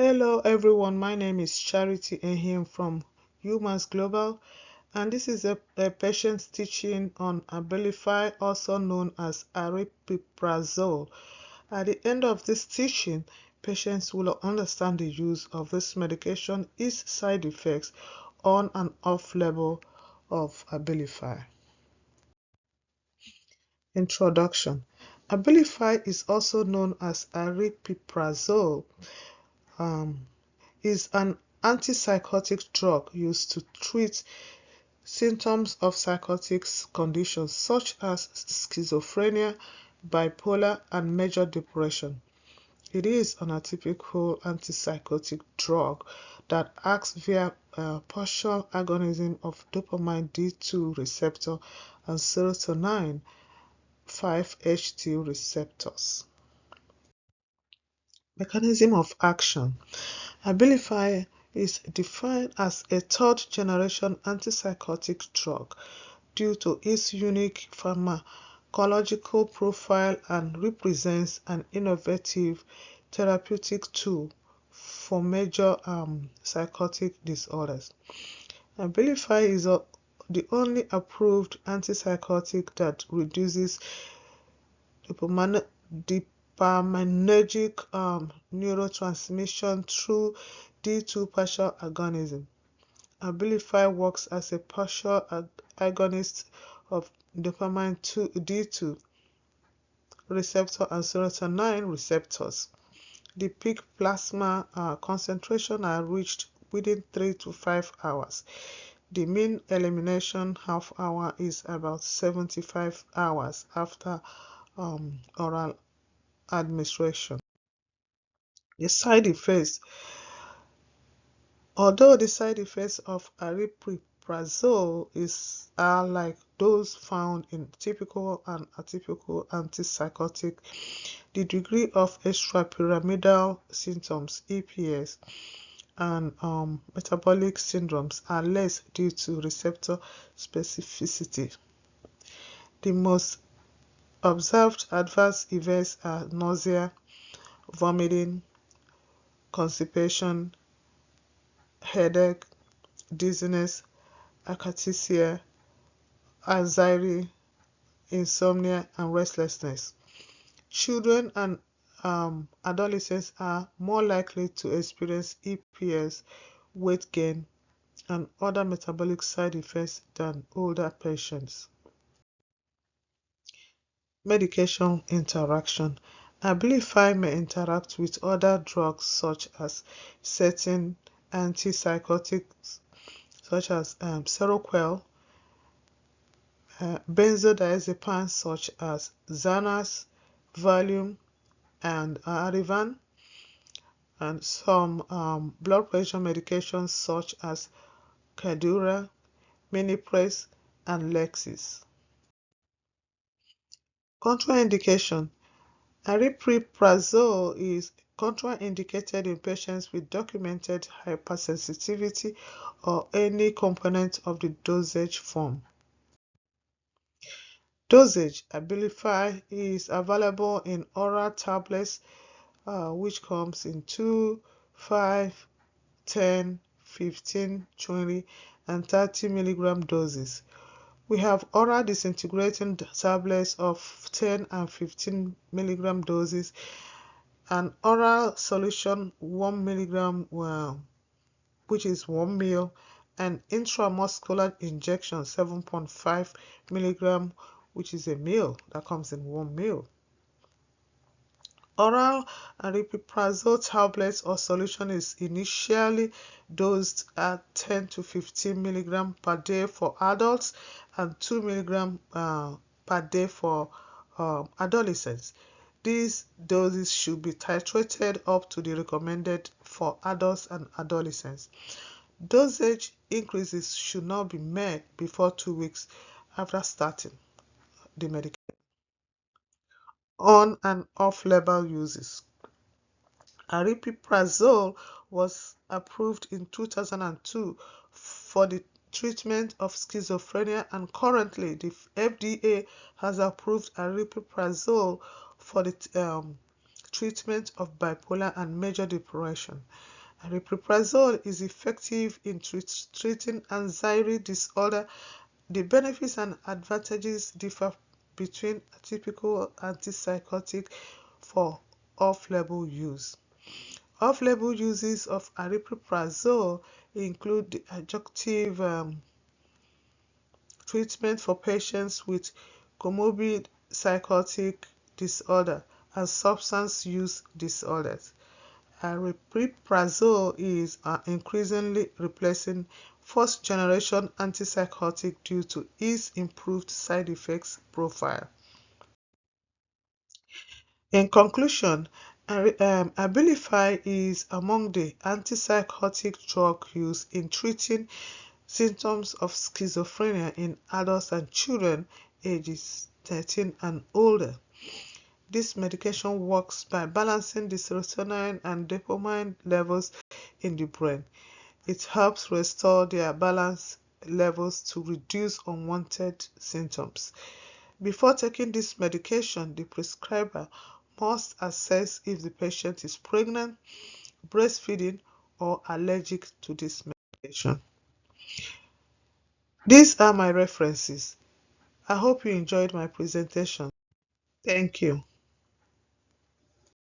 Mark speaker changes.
Speaker 1: Hello everyone, my name is Charity Ehim from Humans Global, and this is a patient's teaching on Abilify, also known as aripiprazole. At the end of this teaching, patients will understand the use of this medication, its side effects, on and off level of Abilify. Introduction. Abilify is also known as aripiprazole. Is an antipsychotic drug used to treat symptoms of psychotic conditions such as schizophrenia, bipolar, and major depression. It is an atypical antipsychotic drug that acts via partial agonism of dopamine D2 receptor and serotonin 5-HT receptors. Mechanism of action. Abilify is defined as a third-generation antipsychotic drug due to its unique pharmacological profile and represents an innovative therapeutic tool for major psychotic disorders. Abilify is the only approved antipsychotic that reduces dopaminergic neurotransmission through D2 partial agonism. Abilify works as a partial agonist of dopamine D2 receptor and serotonin receptors. The peak plasma concentration are reached within 3 to 5 hours. The mean elimination half hour is about 75 hours after oral administration. The side effects. Although the side effects of aripiprazole are like those found in typical and atypical antipsychotic, the degree of extrapyramidal symptoms (EPS) and metabolic syndromes are less due to receptor specificity. The most observed adverse events are nausea, vomiting, constipation, headache, dizziness, akathisia, anxiety, insomnia, and restlessness. Children and adolescents are more likely to experience EPS, weight gain, and other metabolic side effects than older patients. Medication interaction. Abilify may interact with other drugs such as certain antipsychotics such as Seroquel, benzodiazepines such as Xanax, Valium, and Ativan, and some blood pressure medications such as Cadura, Minipress, and Lexis. Contraindication. Aripiprazole is contraindicated in patients with documented hypersensitivity or any component of the dosage form. Dosage. Abilify is available in oral tablets which comes in 2, 5, 10, 15, 20, and 30 milligram doses. We have oral disintegrating tablets of 10 and 15 milligram doses, and oral solution 1 milligram, which is 1 ml, and intramuscular injection 7.5 milligram, which is a ml that comes in 1 ml. Oral aripiprazole tablets or solution is initially dosed at 10 to 15 milligram per day for adults and 2 milligram per day for adolescents. These doses should be titrated up to the recommended for adults and adolescents. Dosage increases should not be made before 2 weeks after starting the medication. On and off-label uses. Aripiprazole was approved in 2002 for the treatment of schizophrenia, and currently the FDA has approved aripiprazole for the treatment of bipolar and major depression. Aripiprazole is effective in treating anxiety disorder. The benefits and advantages differ between a typical antipsychotic for off-label use. Off-label uses of aripiprazole include the adjunctive treatment for patients with comorbid psychotic disorder and substance use disorders. Aripiprazole is increasingly replacing first-generation antipsychotic due to its improved side effects profile. In conclusion, Abilify is among the antipsychotic drugs used in treating symptoms of schizophrenia in adults and children ages 13 and older. This medication works by balancing the serotonin and dopamine levels in the brain. It helps restore their balance levels to reduce unwanted symptoms. Before taking this medication, the prescriber must assess if the patient is pregnant, breastfeeding, or allergic to this medication. These are my references. I hope you enjoyed my presentation. Thank you.